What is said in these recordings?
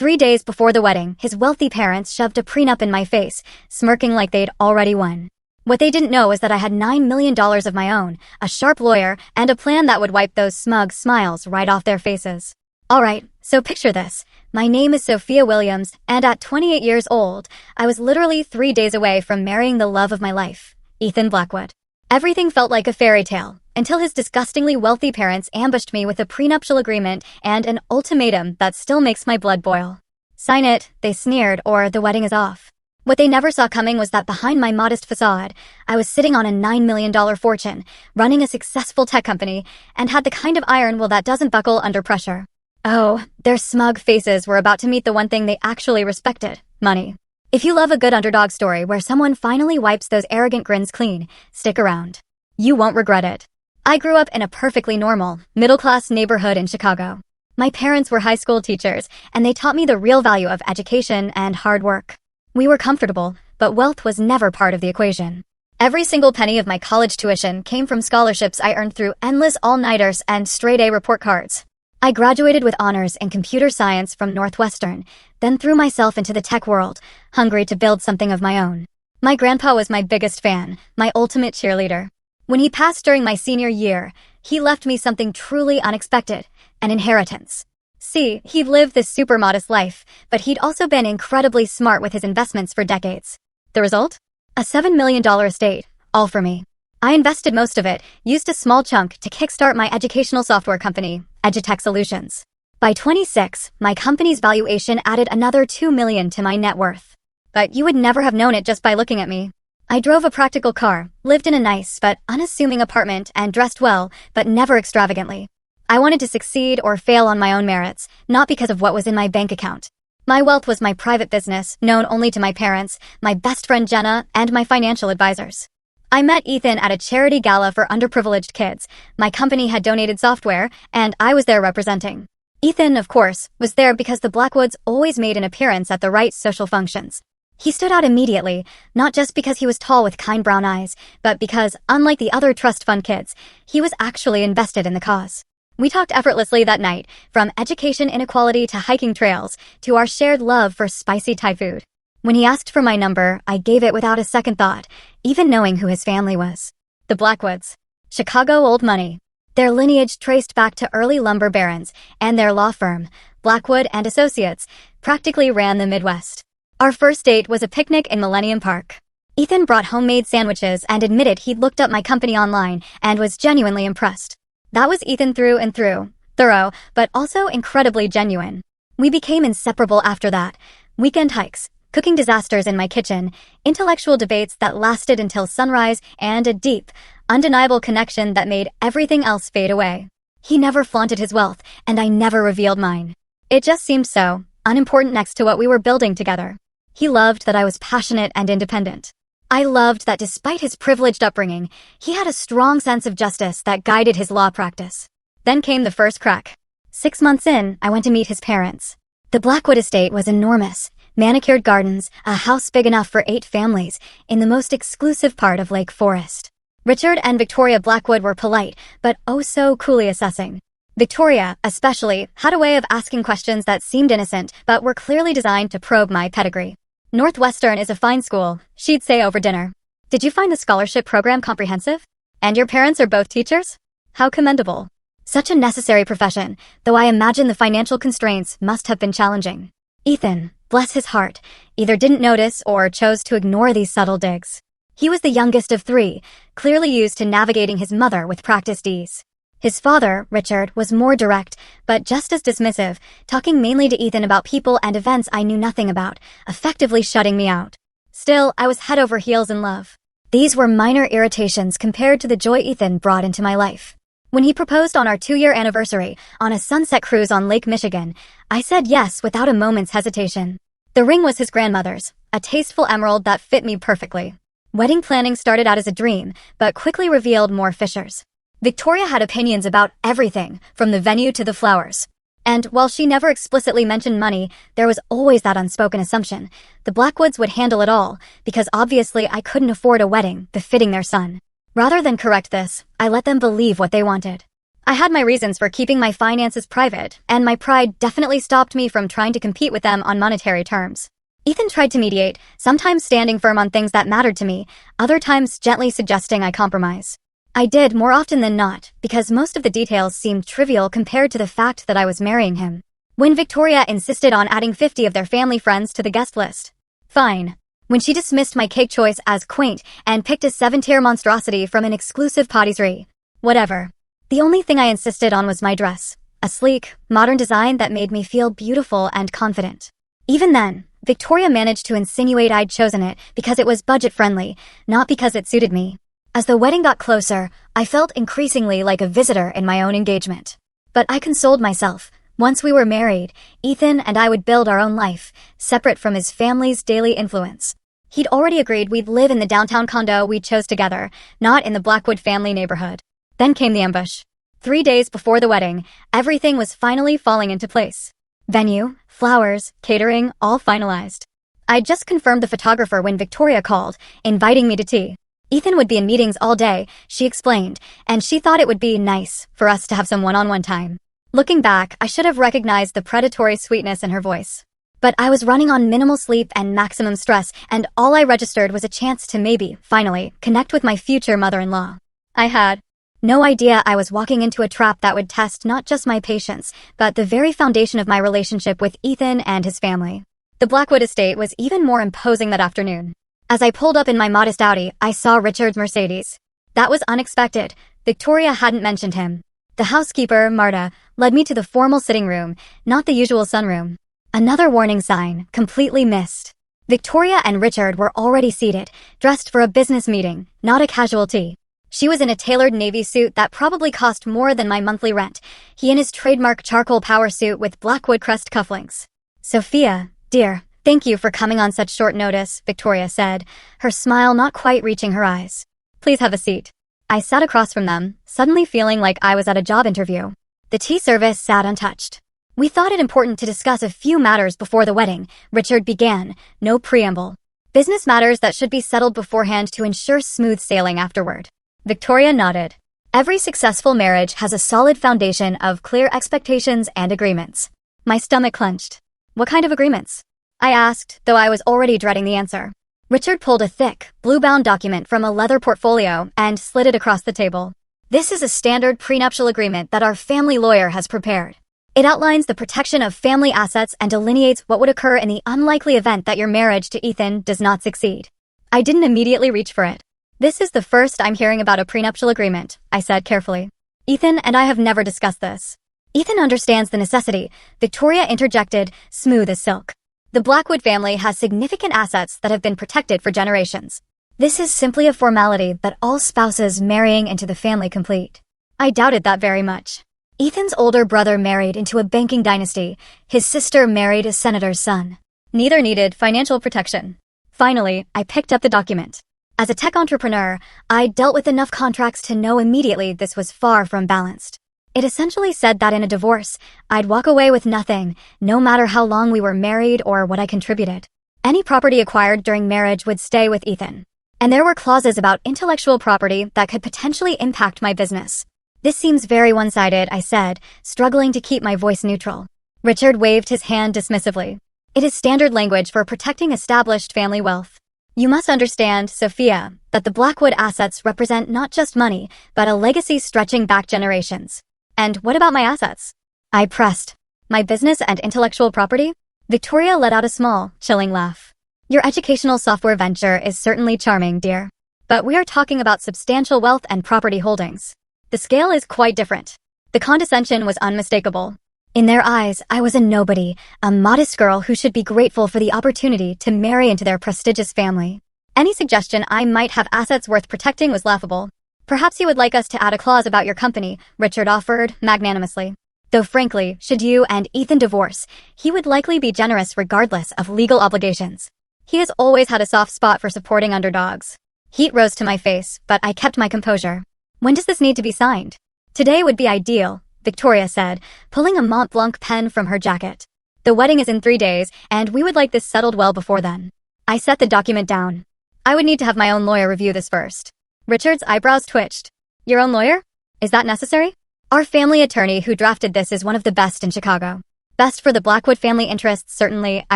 3 days before the wedding, his wealthy parents shoved a prenup in my face, smirking like they'd already won. What they didn't know was that I had $9 million of my own, a sharp lawyer, and a plan that would wipe those smug smiles right off their faces. Alright, so picture this. My name is Sophia Williams, and at 28 years old, I was literally 3 days away from marrying the love of my life, Ethan Blackwood. Everything felt like a fairy tale, until his disgustingly wealthy parents ambushed me with a prenuptial agreement and an ultimatum that still makes my blood boil. Sign it, they sneered, or the wedding is off. What they never saw coming was that behind my modest facade, I was sitting on a $9 million fortune, running a successful tech company, and had the kind of iron will that doesn't buckle under pressure. Oh, their smug faces were about to meet the one thing they actually respected: money. If you love a good underdog story where someone finally wipes those arrogant grins clean, stick around. You won't regret it. I grew up in a perfectly normal, middle-class neighborhood in Chicago. My parents were high school teachers, and they taught me the real value of education and hard work. We were comfortable, but wealth was never part of the equation. Every single penny of my college tuition came from scholarships I earned through endless all-nighters and straight-A report cards. I graduated with honors in computer science from Northwestern, then threw myself into the tech world, hungry to build something of my own. My grandpa was my biggest fan, my ultimate cheerleader. When he passed during my senior year, he left me something truly unexpected: an inheritance. See, he'd lived this super modest life, but he'd also been incredibly smart with his investments for decades. The result? A $7 million estate, all for me. I invested most of it, used a small chunk to kickstart my educational software company, Edutech Solutions. By 26, my company's valuation added another $2 million to my net worth. But you would never have known it just by looking at me. I drove a practical car, lived in a nice but unassuming apartment, and dressed well, but never extravagantly. I wanted to succeed or fail on my own merits, not because of what was in my bank account. My wealth was my private business, known only to my parents, my best friend Jenna, and my financial advisors. I met Ethan at a charity gala for underprivileged kids. My company had donated software, and I was there representing. Ethan, of course, was there because the Blackwoods always made an appearance at the right social functions. He stood out immediately, not just because he was tall with kind brown eyes, but because, unlike the other trust fund kids, he was actually invested in the cause. We talked effortlessly that night, from education inequality to hiking trails, to our shared love for spicy Thai food. When he asked for my number, I gave it without a second thought, even knowing who his family was. The Blackwoods. Chicago old money. Their lineage traced back to early lumber barons, and their law firm, Blackwood and Associates, practically ran the Midwest. Our first date was a picnic in Millennium Park. Ethan brought homemade sandwiches and admitted he'd looked up my company online and was genuinely impressed. That was Ethan through and through, thorough, but also incredibly genuine. We became inseparable after that. Weekend hikes, cooking disasters in my kitchen, intellectual debates that lasted until sunrise, and a deep, undeniable connection that made everything else fade away. He never flaunted his wealth, and I never revealed mine. It just seemed so unimportant next to what we were building together. He loved that I was passionate and independent. I loved that despite his privileged upbringing, he had a strong sense of justice that guided his law practice. Then came the first crack. 6 months in, I went to meet his parents. The Blackwood estate was enormous. Manicured gardens, a house big enough for 8 families, in the most exclusive part of Lake Forest. Richard and Victoria Blackwood were polite, but oh so coolly assessing. Victoria, especially, had a way of asking questions that seemed innocent, but were clearly designed to probe my pedigree. Northwestern is a fine school, she'd say over dinner. Did you find the scholarship program comprehensive? And your parents are both teachers? How commendable. Such a necessary profession, though I imagine the financial constraints must have been challenging. Ethan, bless his heart, either didn't notice or chose to ignore these subtle digs. He was the youngest of 3, clearly used to navigating his mother with practiced ease. His father, Richard, was more direct, but just as dismissive, talking mainly to Ethan about people and events I knew nothing about, effectively shutting me out. Still, I was head over heels in love. These were minor irritations compared to the joy Ethan brought into my life. When he proposed on our 2-year anniversary, on a sunset cruise on Lake Michigan, I said yes without a moment's hesitation. The ring was his grandmother's, a tasteful emerald that fit me perfectly. Wedding planning started out as a dream, but quickly revealed more fissures. Victoria had opinions about everything, from the venue to the flowers. And while she never explicitly mentioned money, there was always that unspoken assumption. The Blackwoods would handle it all, because obviously I couldn't afford a wedding befitting their son. Rather than correct this, I let them believe what they wanted. I had my reasons for keeping my finances private, and my pride definitely stopped me from trying to compete with them on monetary terms. Ethan tried to mediate, sometimes standing firm on things that mattered to me, other times gently suggesting I compromise. I did more often than not, because most of the details seemed trivial compared to the fact that I was marrying him. When Victoria insisted on adding 50 of their family friends to the guest list. Fine. When she dismissed my cake choice as quaint and picked a 7-tier monstrosity from an exclusive patisserie. Whatever. The only thing I insisted on was my dress, a sleek, modern design that made me feel beautiful and confident. Even then, Victoria managed to insinuate I'd chosen it because it was budget-friendly, not because it suited me. As the wedding got closer, I felt increasingly like a visitor in my own engagement. But I consoled myself. Once we were married, Ethan and I would build our own life, separate from his family's daily influence. He'd already agreed we'd live in the downtown condo we chose together, not in the Blackwood family neighborhood. Then came the ambush. 3 days before the wedding, everything was finally falling into place. Venue, flowers, catering, all finalized. I'd just confirmed the photographer when Victoria called, inviting me to tea. Ethan would be in meetings all day, she explained, and she thought it would be nice for us to have some one-on-one time. Looking back, I should have recognized the predatory sweetness in her voice. But I was running on minimal sleep and maximum stress, and all I registered was a chance to maybe, finally, connect with my future mother-in-law. I had no idea I was walking into a trap that would test not just my patience, but the very foundation of my relationship with Ethan and his family. The Blackwood estate was even more imposing that afternoon. As I pulled up in my modest Audi, I saw Richard's Mercedes. That was unexpected. Victoria hadn't mentioned him. The housekeeper, Marta, led me to the formal sitting room, not the usual sunroom. Another warning sign, completely missed. Victoria and Richard were already seated, dressed for a business meeting, not a casual tea. She was in a tailored navy suit that probably cost more than my monthly rent, he in his trademark charcoal power suit with Blackwood crest cufflinks. Sophia, dear, thank you for coming on such short notice, Victoria said, her smile not quite reaching her eyes. Please have a seat. I sat across from them, suddenly feeling like I was at a job interview. The tea service sat untouched. We thought it important to discuss a few matters before the wedding, Richard began, no preamble. Business matters that should be settled beforehand to ensure smooth sailing afterward. Victoria nodded. Every successful marriage has a solid foundation of clear expectations and agreements. My stomach clenched. What kind of agreements? I asked, though I was already dreading the answer. Richard pulled a thick, blue-bound document from a leather portfolio and slid it across the table. This is a standard prenuptial agreement that our family lawyer has prepared. It outlines the protection of family assets and delineates what would occur in the unlikely event that your marriage to Ethan does not succeed. I didn't immediately reach for it. This is the first I'm hearing about a prenuptial agreement, I said carefully. Ethan and I have never discussed this. Ethan understands the necessity, Victoria interjected, smooth as silk. The Blackwood family has significant assets that have been protected for generations. This is simply a formality that all spouses marrying into the family complete. I doubted that very much. Ethan's older brother married into a banking dynasty. His sister married a senator's son. Neither needed financial protection. Finally, I picked up the document. As a tech entrepreneur, I dealt with enough contracts to know immediately this was far from balanced. It essentially said that in a divorce, I'd walk away with nothing, no matter how long we were married or what I contributed. Any property acquired during marriage would stay with Ethan. And there were clauses about intellectual property that could potentially impact my business. This seems very one-sided, I said, struggling to keep my voice neutral. Richard waved his hand dismissively. It is standard language for protecting established family wealth. You must understand, Sophia, that the Blackwood assets represent not just money, but a legacy stretching back generations. And what about my assets? I pressed. My business and intellectual property? Victoria let out a small, chilling laugh. Your educational software venture is certainly charming, dear. But we are talking about substantial wealth and property holdings. The scale is quite different. The condescension was unmistakable. In their eyes, I was a nobody, a modest girl who should be grateful for the opportunity to marry into their prestigious family. Any suggestion I might have assets worth protecting was laughable. Perhaps you would like us to add a clause about your company, Richard offered, magnanimously. Though frankly, should you and Ethan divorce, he would likely be generous regardless of legal obligations. He has always had a soft spot for supporting underdogs. Heat rose to my face, but I kept my composure. When does this need to be signed? Today would be ideal, Victoria said, pulling a Mont Blanc pen from her jacket. The wedding is in 3 days, and we would like this settled well before then. I set the document down. I would need to have my own lawyer review this first. Richard's eyebrows twitched. Your own lawyer? Is that necessary? Our family attorney who drafted this is one of the best in Chicago. Best for the Blackwood family interests, certainly, I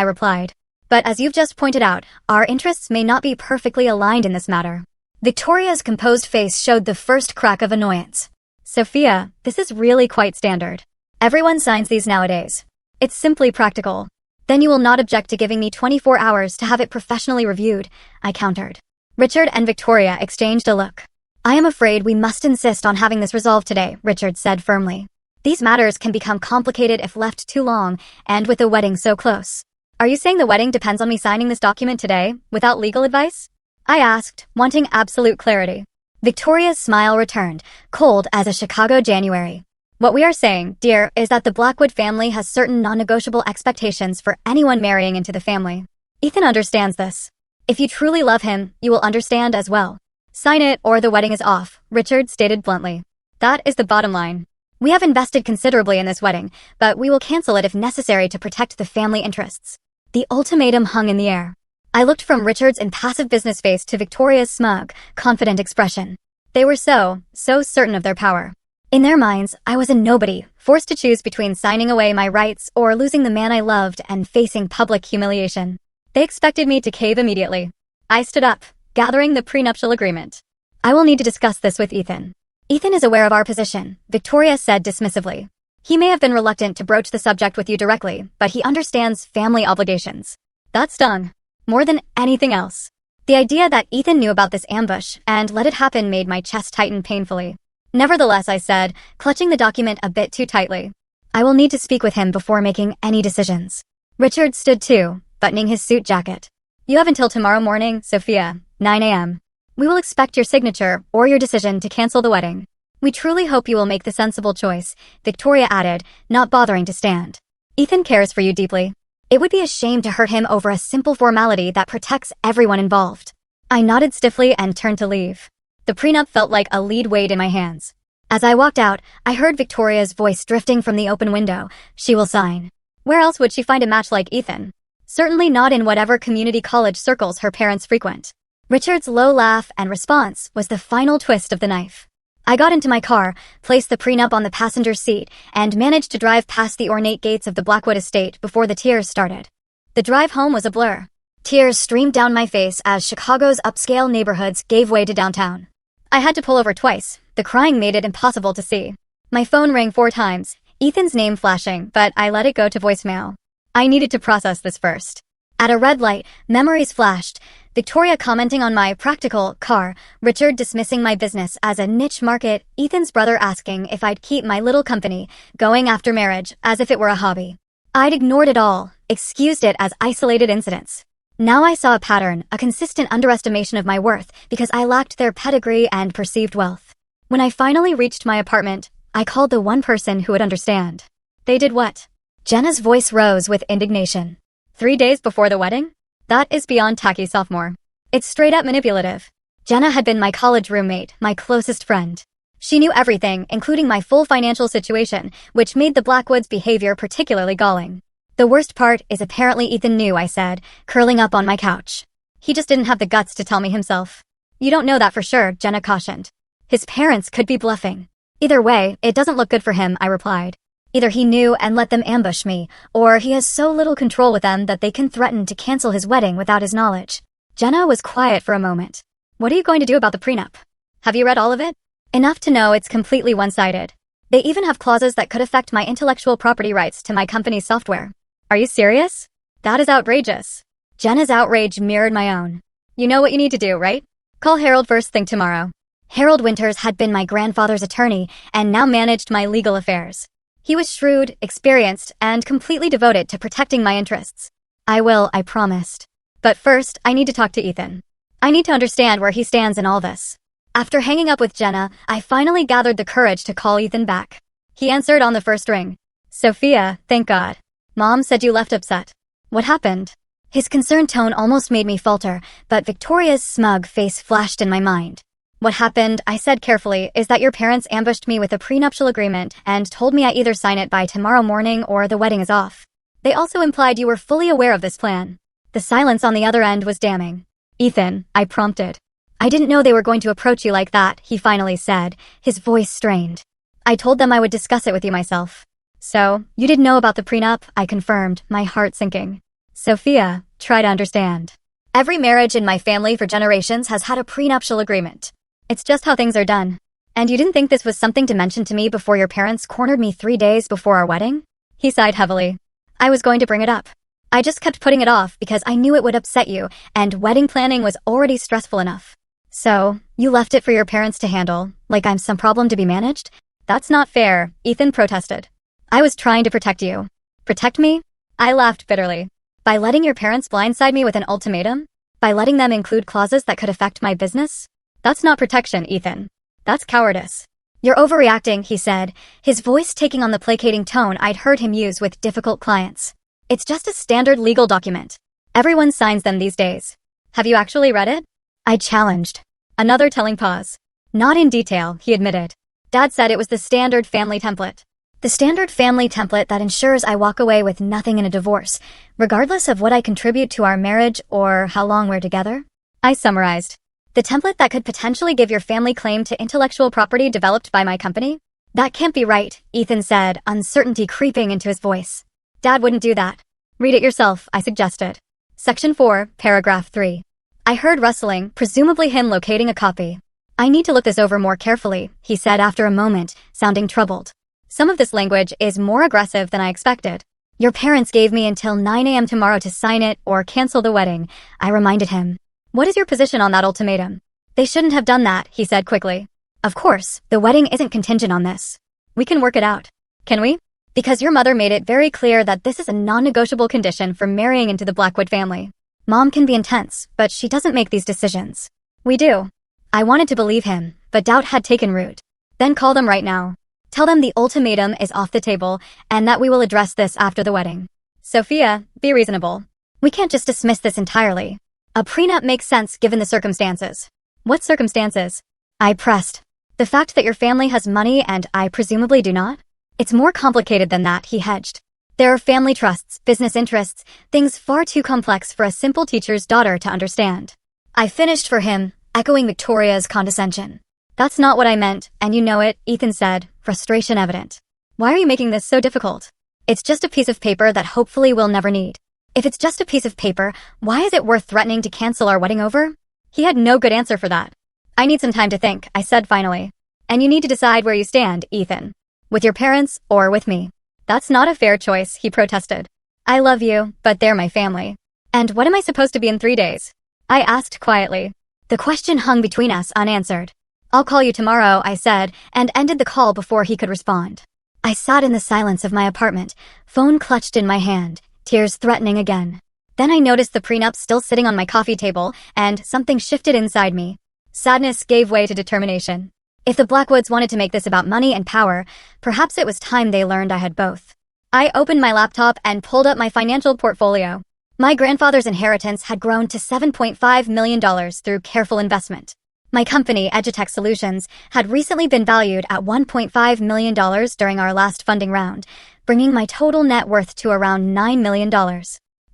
replied. But as you've just pointed out, our interests may not be perfectly aligned in this matter. Victoria's composed face showed the first crack of annoyance. Sophia, this is really quite standard. Everyone signs these nowadays. It's simply practical. Then you will not object to giving me 24 hours to have it professionally reviewed, I countered. Richard and Victoria exchanged a look. I am afraid we must insist on having this resolved today, Richard said firmly. These matters can become complicated if left too long, and with the wedding so close. Are you saying the wedding depends on me signing this document today, without legal advice? I asked, wanting absolute clarity. Victoria's smile returned, cold as a Chicago January. What we are saying, dear, is that the Blackwood family has certain non-negotiable expectations for anyone marrying into the family. Ethan understands this. If you truly love him, you will understand as well. Sign it or the wedding is off, Richard stated bluntly. That is the bottom line. We have invested considerably in this wedding, but we will cancel it if necessary to protect the family interests. The ultimatum hung in the air. I looked from Richard's impassive business face to Victoria's smug, confident expression. They were so certain of their power. In their minds, I was a nobody, forced to choose between signing away my rights or losing the man I loved and facing public humiliation. They expected me to cave immediately. I stood up, gathering the prenuptial agreement. I will need to discuss this with Ethan. Ethan is aware of our position, Victoria said dismissively. He may have been reluctant to broach the subject with you directly, but he understands family obligations. That stung. More than anything else. The idea that Ethan knew about this ambush and let it happen made my chest tighten painfully. Nevertheless, I said, clutching the document a bit too tightly. I will need to speak with him before making any decisions. Richard stood too, buttoning his suit jacket. You have until tomorrow morning, Sophia, 9 a.m. We will expect your signature or your decision to cancel the wedding. We truly hope you will make the sensible choice, Victoria added, not bothering to stand. Ethan cares for you deeply. It would be a shame to hurt him over a simple formality that protects everyone involved. I nodded stiffly and turned to leave. The prenup felt like a lead weight in my hands. As I walked out, I heard Victoria's voice drifting from the open window. She will sign. Where else would she find a match like Ethan? Certainly not in whatever community college circles her parents frequent. Richard's low laugh and response was the final twist of the knife. I got into my car, placed the prenup on the passenger seat, and managed to drive past the ornate gates of the Blackwood estate before the tears started. The drive home was a blur. Tears streamed down my face as Chicago's upscale neighborhoods gave way to downtown. I had to pull over twice. The crying made it impossible to see. My phone rang 4 times, Ethan's name flashing, but I let it go to voicemail. I needed to process this first. At a red light, memories flashed, Victoria commenting on my practical car, Richard dismissing my business as a niche market, Ethan's brother asking if I'd keep my little company going after marriage as if it were a hobby. I'd ignored it all, excused it as isolated incidents. Now I saw a pattern, a consistent underestimation of my worth because I lacked their pedigree and perceived wealth. When I finally reached my apartment, I called the one person who would understand. They did what? Jenna's voice rose with indignation. 3 days before the wedding? That is beyond tacky, sophomore. It's straight up manipulative. Jenna had been my college roommate, my closest friend. She knew everything, including my full financial situation, which made the Blackwoods' behavior particularly galling. The worst part is apparently Ethan knew, I said, curling up on my couch. He just didn't have the guts to tell me himself. You don't know that for sure, Jenna cautioned. His parents could be bluffing. Either way, it doesn't look good for him, I replied. Either he knew and let them ambush me, or he has so little control with them that they can threaten to cancel his wedding without his knowledge. Jenna was quiet for a moment. What are you going to do about the prenup? Have you read all of it? Enough to know it's completely one-sided. They even have clauses that could affect my intellectual property rights to my company's software. Are you serious? That is outrageous. Jenna's outrage mirrored my own. You know what you need to do, right? Call Harold first thing tomorrow. Harold Winters had been my grandfather's attorney and now managed my legal affairs. He was shrewd, experienced, and completely devoted to protecting my interests. I will, I promised. But first, I need to talk to Ethan. I need to understand where he stands in all this. After hanging up with Jenna, I finally gathered the courage to call Ethan back. He answered on the first ring. Sophia, thank God. Mom said you left upset. What happened? His concerned tone almost made me falter, but Victoria's smug face flashed in my mind. What happened, I said carefully, is that your parents ambushed me with a prenuptial agreement and told me I either sign it by tomorrow morning or the wedding is off. They also implied you were fully aware of this plan. The silence on the other end was damning. Ethan, I prompted. I didn't know they were going to approach you like that, he finally said, his voice strained. I told them I would discuss it with you myself. So, you didn't know about the prenup, I confirmed, my heart sinking. Sophia, try to understand. Every marriage in my family for generations has had a prenuptial agreement. It's just how things are done. And you didn't think this was something to mention to me before your parents cornered me 3 days before our wedding? He sighed heavily. I was going to bring it up. I just kept putting it off because I knew it would upset you, and wedding planning was already stressful enough. So, you left it for your parents to handle, like I'm some problem to be managed? That's not fair, Ethan protested. I was trying to protect you. Protect me? I laughed bitterly. By letting your parents blindside me with an ultimatum? By letting them include clauses that could affect my business? That's not protection, Ethan. That's cowardice. You're overreacting, he said, his voice taking on the placating tone I'd heard him use with difficult clients. It's just a standard legal document. Everyone signs them these days. Have you actually read it? I challenged. Another telling pause. Not in detail, he admitted. Dad said it was the standard family template. The standard family template that ensures I walk away with nothing in a divorce, regardless of what I contribute to our marriage or how long we're together? I summarized. The template that could potentially give your family claim to intellectual property developed by my company? That can't be right, Ethan said, uncertainty creeping into his voice. Dad wouldn't do that. Read it yourself, I suggested. Section 4, paragraph 3. I heard rustling, presumably him locating a copy. I need to look this over more carefully, he said after a moment, sounding troubled. Some of this language is more aggressive than I expected. Your parents gave me until 9 a.m. tomorrow to sign it or cancel the wedding, I reminded him. What is your position on that ultimatum? They shouldn't have done that, he said quickly. Of course, the wedding isn't contingent on this. We can work it out. Can we? Because your mother made it very clear that this is a non-negotiable condition for marrying into the Blackwood family. Mom can be intense, but she doesn't make these decisions. We do. I wanted to believe him, but doubt had taken root. Then call them right now. Tell them the ultimatum is off the table, and that we will address this after the wedding. Sophia, be reasonable. We can't just dismiss this entirely. A prenup makes sense given the circumstances. What circumstances? I pressed. The fact that your family has money and I presumably do not? It's more complicated than that, he hedged. There are family trusts, business interests, things far too complex for a simple teacher's daughter to understand. I finished for him, echoing Victoria's condescension. That's not what I meant, and you know it, Ethan said, frustration evident. Why are you making this so difficult? It's just a piece of paper that hopefully we'll never need. If it's just a piece of paper, why is it worth threatening to cancel our wedding over? He had no good answer for that. I need some time to think, I said finally. And you need to decide where you stand, Ethan. With your parents or with me. That's not a fair choice, he protested. I love you, but they're my family. And what am I supposed to be in 3 days? I asked quietly. The question hung between us unanswered. I'll call you tomorrow, I said, and ended the call before he could respond. I sat in the silence of my apartment, phone clutched in my hand, tears threatening again. Then I noticed the prenup still sitting on my coffee table, and something shifted inside me. Sadness gave way to determination. If the Blackwoods wanted to make this about money and power, perhaps it was time they learned I had both. I opened my laptop and pulled up my financial portfolio. My grandfather's inheritance had grown to $7.5 million through careful investment. My company, Edutech Solutions, had recently been valued at $1.5 million during our last funding round, bringing my total net worth to around $9 million.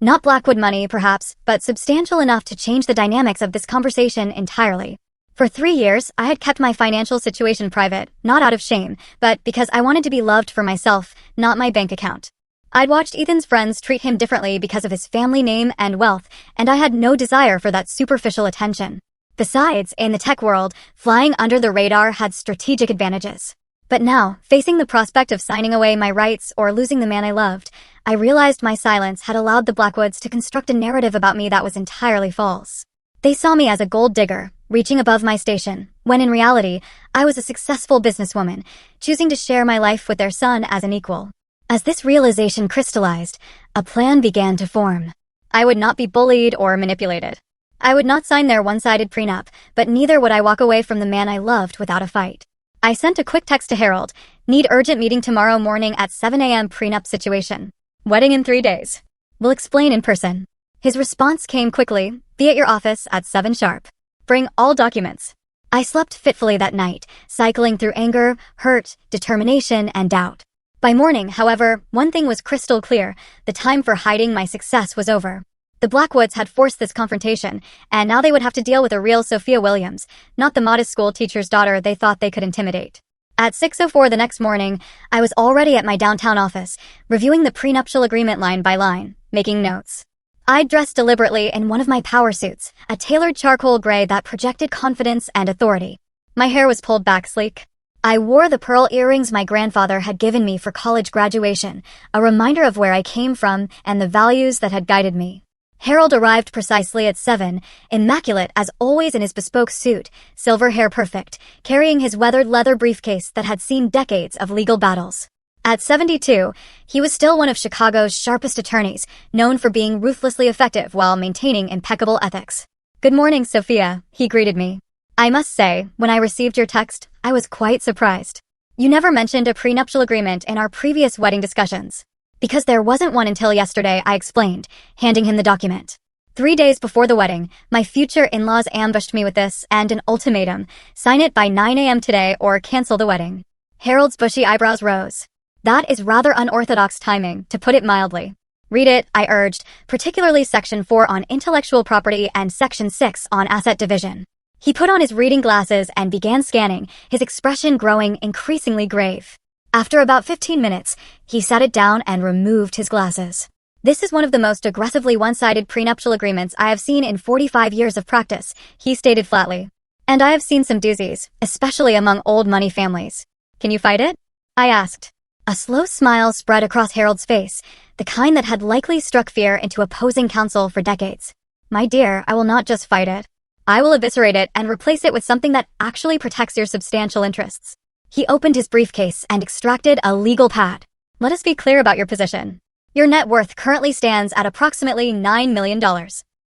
Not Blackwood money, perhaps, but substantial enough to change the dynamics of this conversation entirely. For 3 years, I had kept my financial situation private, not out of shame, but because I wanted to be loved for myself, not my bank account. I'd watched Ethan's friends treat him differently because of his family name and wealth, and I had no desire for that superficial attention. Besides, in the tech world, flying under the radar had strategic advantages. But now, facing the prospect of signing away my rights or losing the man I loved, I realized my silence had allowed the Blackwoods to construct a narrative about me that was entirely false. They saw me as a gold digger, reaching above my station, when in reality, I was a successful businesswoman, choosing to share my life with their son as an equal. As this realization crystallized, a plan began to form. I would not be bullied or manipulated. I would not sign their one-sided prenup, but neither would I walk away from the man I loved without a fight. I sent a quick text to Harold, need urgent meeting tomorrow morning at 7 a.m. prenup situation. Wedding in 3 days. We'll explain in person. His response came quickly, be at your office at 7 sharp. Bring all documents. I slept fitfully that night, cycling through anger, hurt, determination, and doubt. By morning, however, one thing was crystal clear, the time for hiding my success was over. The Blackwoods had forced this confrontation, and now they would have to deal with a real Sophia Williams, not the modest school teacher's daughter they thought they could intimidate. At 6:04 the next morning, I was already at my downtown office, reviewing the prenuptial agreement line by line, making notes. I'd dressed deliberately in one of my power suits, a tailored charcoal gray that projected confidence and authority. My hair was pulled back sleek. I wore the pearl earrings my grandfather had given me for college graduation, a reminder of where I came from and the values that had guided me. Harold arrived precisely at 7, immaculate as always in his bespoke suit, silver hair perfect, carrying his weathered leather briefcase that had seen decades of legal battles. At 72, he was still one of Chicago's sharpest attorneys, known for being ruthlessly effective while maintaining impeccable ethics. "Good morning, Sophia," he greeted me. "I must say, when I received your text, I was quite surprised. You never mentioned a prenuptial agreement in our previous wedding discussions." "Because there wasn't one until yesterday," I explained, handing him the document. 3 days before the wedding, my future in-laws ambushed me with this and an ultimatum: sign it by 9 a.m. today or cancel the wedding. Harold's bushy eyebrows rose. "That is rather unorthodox timing, to put it mildly." "Read it," I urged, particularly Section 4 on intellectual property and Section 6 on asset division. He put on his reading glasses and began scanning, his expression growing increasingly grave. After about 15 minutes, he sat it down and removed his glasses. "This is one of the most aggressively one-sided prenuptial agreements I have seen in 45 years of practice," he stated flatly. "And I have seen some doozies, especially among old money families. Can you fight it?" I asked. A slow smile spread across Harold's face, the kind that had likely struck fear into opposing counsel for decades. "My dear, I will not just fight it. I will eviscerate it and replace it with something that actually protects your substantial interests." He opened his briefcase and extracted a legal pad. "Let us be clear about your position. Your net worth currently stands at approximately $9 million.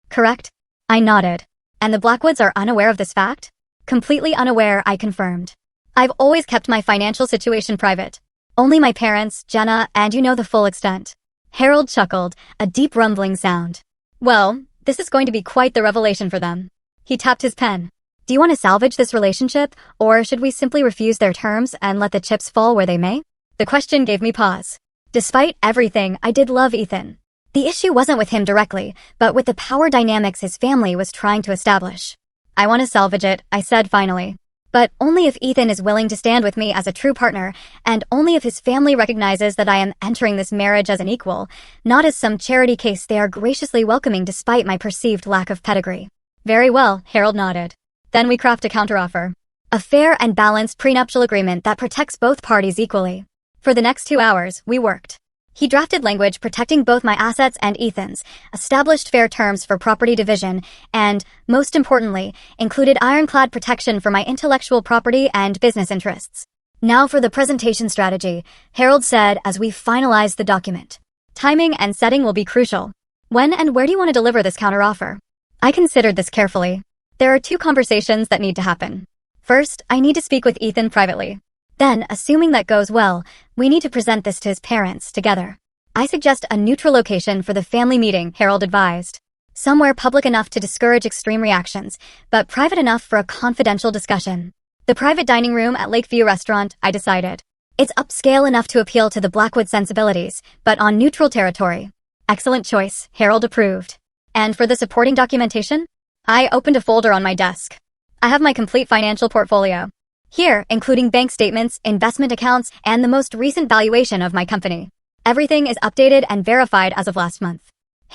Correct?" I nodded. "And the Blackwoods are unaware of this fact?" "Completely unaware," I confirmed. "I've always kept my financial situation private. Only my parents, Jenna, and you know the full extent." Harold chuckled, a deep rumbling sound. "Well, this is going to be quite the revelation for them." He tapped his pen. "Do you want to salvage this relationship, or should we simply refuse their terms and let the chips fall where they may?" The question gave me pause. Despite everything, I did love Ethan. The issue wasn't with him directly, but with the power dynamics his family was trying to establish. "I want to salvage it," I said finally. "But only if Ethan is willing to stand with me as a true partner, and only if his family recognizes that I am entering this marriage as an equal, not as some charity case they are graciously welcoming despite my perceived lack of pedigree." "Very well," Harold nodded. "Then we craft a counteroffer. A fair and balanced prenuptial agreement that protects both parties equally." For the next 2 hours, we worked. He drafted language protecting both my assets and Ethan's, established fair terms for property division, and, most importantly, included ironclad protection for my intellectual property and business interests. "Now for the presentation strategy," Harold said as we finalized the document. "Timing and setting will be crucial. When and where do you want to deliver this counteroffer?" I considered this carefully. There are 2 conversations that need to happen. First, I need to speak with Ethan privately. Then, assuming that goes well, we need to present this to his parents together. "I suggest a neutral location for the family meeting," Harold advised. "Somewhere public enough to discourage extreme reactions, but private enough for a confidential discussion." "The private dining room at Lakeview Restaurant," I decided. "It's upscale enough to appeal to the Blackwood sensibilities, but on neutral territory." "Excellent choice," Harold approved. "And for the supporting documentation?" I opened a folder on my desk. "I have my complete financial portfolio here, including bank statements, investment accounts, and the most recent valuation of my company. Everything is updated and verified as of last month."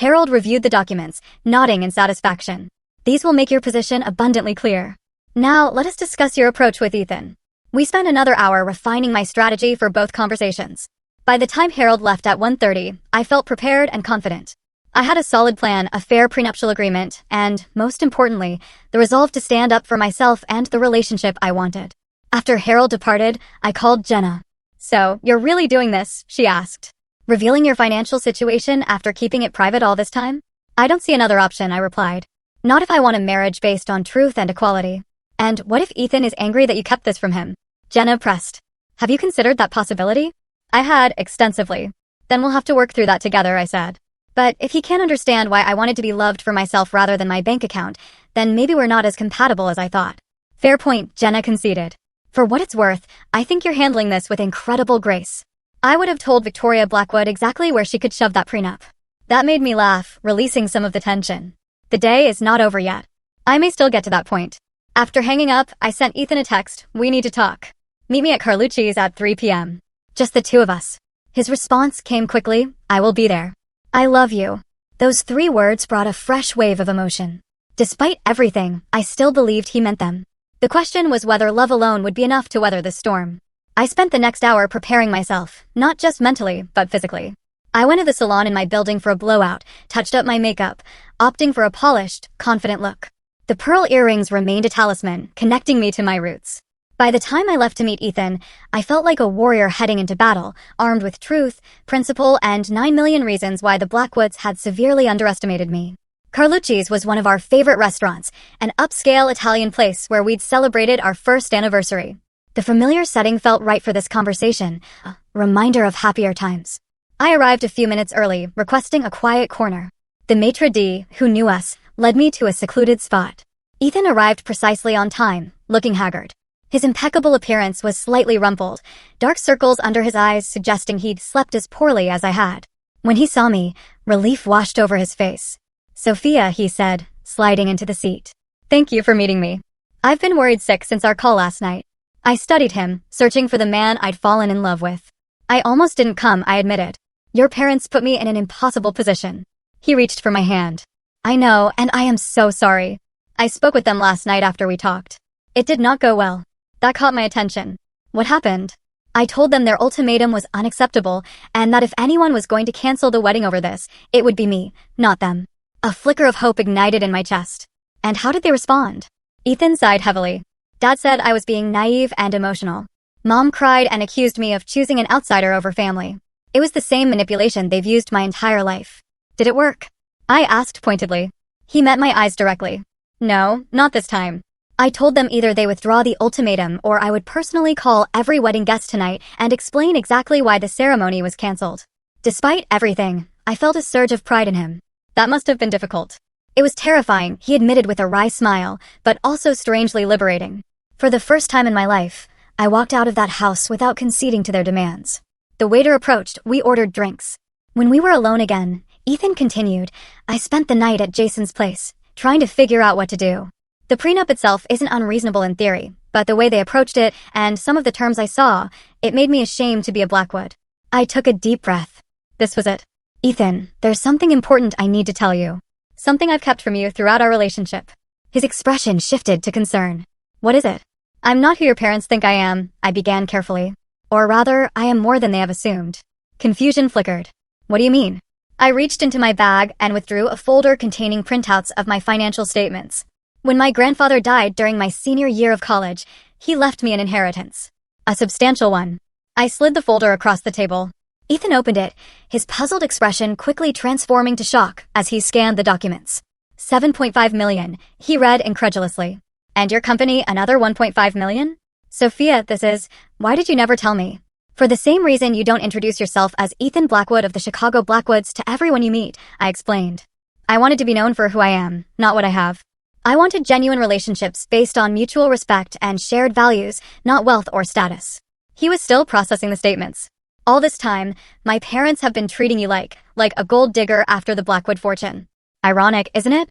Harold reviewed the documents, nodding in satisfaction. "These will make your position abundantly clear. Now, let us discuss your approach with Ethan." We spent another hour refining my strategy for both conversations. By the time Harold left at 1:30, I felt prepared and confident. I had a solid plan, a fair prenuptial agreement, and, most importantly, the resolve to stand up for myself and the relationship I wanted. After Harold departed, I called Jenna. "So, you're really doing this?" she asked. "Revealing your financial situation after keeping it private all this time?" "I don't see another option," I replied. "Not if I want a marriage based on truth and equality." "And what if Ethan is angry that you kept this from him?" Jenna pressed. "Have you considered that possibility?" I had, extensively. "Then we'll have to work through that together," I said. "But if he can't understand why I wanted to be loved for myself rather than my bank account, then maybe we're not as compatible as I thought." "Fair point," Jenna conceded. "For what it's worth, I think you're handling this with incredible grace." I would have told Victoria Blackwood exactly where she could shove that prenup. That made me laugh, releasing some of the tension. The day is not over yet. I may still get to that point. After hanging up, I sent Ethan a text. "We need to talk." Meet me at Carlucci's at 3 p.m. Just the two of us. His response came quickly, I will be there. I love you. Those 3 words brought a fresh wave of emotion. Despite everything, I still believed he meant them. The question was whether love alone would be enough to weather the storm. I spent the next hour preparing myself, not just mentally, but physically. I went to the salon in my building for a blowout, touched up my makeup, opting for a polished, confident look. The pearl earrings remained a talisman, connecting me to my roots. By the time I left to meet Ethan, I felt like a warrior heading into battle, armed with truth, principle, and 9 million reasons why the Blackwoods had severely underestimated me. Carlucci's was one of our favorite restaurants, an upscale Italian place where we'd celebrated our first anniversary. The familiar setting felt right for this conversation, a reminder of happier times. I arrived a few minutes early, requesting a quiet corner. The maitre d', who knew us, led me to a secluded spot. Ethan arrived precisely on time, looking haggard. His impeccable appearance was slightly rumpled, dark circles under his eyes suggesting he'd slept as poorly as I had. When he saw me, relief washed over his face. Sophia, he said, sliding into the seat. Thank you for meeting me. I've been worried sick since our call last night. I studied him, searching for the man I'd fallen in love with. I almost didn't come, I admitted. Your parents put me in an impossible position. He reached for my hand. I know, and I am so sorry. I spoke with them last night after we talked. It did not go well. That caught my attention. What happened? I told them their ultimatum was unacceptable, and that if anyone was going to cancel the wedding over this, it would be me, not them. A flicker of hope ignited in my chest. And how did they respond? Ethan sighed heavily. Dad said I was being naive and emotional. Mom cried and accused me of choosing an outsider over family. It was the same manipulation they've used my entire life. Did it work? I asked pointedly. He met my eyes directly. No, not this time. I told them either they withdraw the ultimatum or I would personally call every wedding guest tonight and explain exactly why the ceremony was canceled. Despite everything, I felt a surge of pride in him. That must have been difficult. It was terrifying, he admitted with a wry smile, but also strangely liberating. For the first time in my life, I walked out of that house without conceding to their demands. The waiter approached, we ordered drinks. When we were alone again, Ethan continued, I spent the night at Jason's place, trying to figure out what to do. The prenup itself isn't unreasonable in theory, but the way they approached it and some of the terms I saw, it made me ashamed to be a Blackwood. I took a deep breath. This was it. Ethan, there's something important I need to tell you. Something I've kept from you throughout our relationship. His expression shifted to concern. What is it? I'm not who your parents think I am, I began carefully. Or rather, I am more than they have assumed. Confusion flickered. What do you mean? I reached into my bag and withdrew a folder containing printouts of my financial statements. When my grandfather died during my senior year of college, he left me an inheritance. A substantial one. I slid the folder across the table. Ethan opened it, his puzzled expression quickly transforming to shock as he scanned the documents. 7.5 million, he read incredulously. And your company another 1.5 million? Sophia, this is, why did you never tell me? For the same reason you don't introduce yourself as Ethan Blackwood of the Chicago Blackwoods to everyone you meet, I explained. I wanted to be known for who I am, not what I have. I wanted genuine relationships based on mutual respect and shared values, not wealth or status. He was still processing the statements. All this time, my parents have been treating you like a gold digger after the Blackwood fortune. Ironic, isn't it?